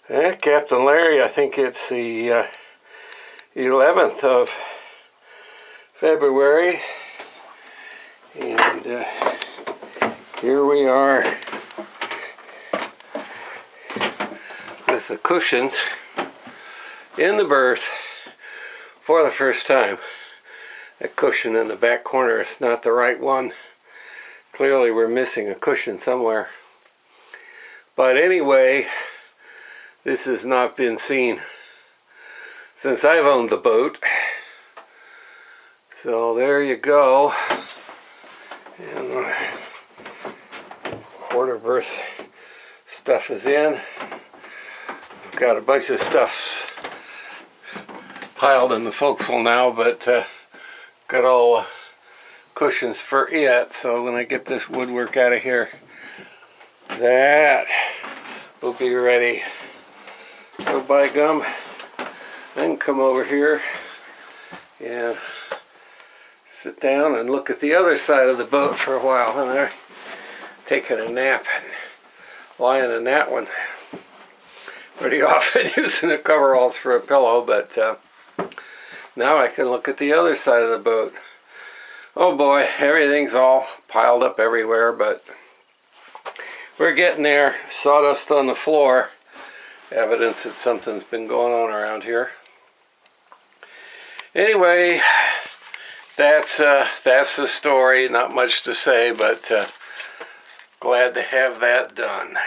Captain Larry, I think it's the 11th of February, and here we are with the cushions in the berth for the first time. That cushion in the back corner is not the right one. Clearly we're missing a cushion somewhere. But anyway, this has not been seen since I've owned the boat. So there you go. And the quarter berth stuff is in. I've got a bunch of stuff piled in the forecastle now, but got all cushions for it. So when I get this woodwork out of here, that will be ready. So by gum, I can come over here and sit down and look at the other side of the boat for a while. And I'm taking a nap and lying in that one pretty often, using the coveralls for a pillow, but now I can look at the other side of the boat. Oh boy, everything's all piled up everywhere, but we're getting there. Sawdust on the floor. Evidence that something's been going on around here. Anyway, that's the story. Not much to say, but glad to have that done.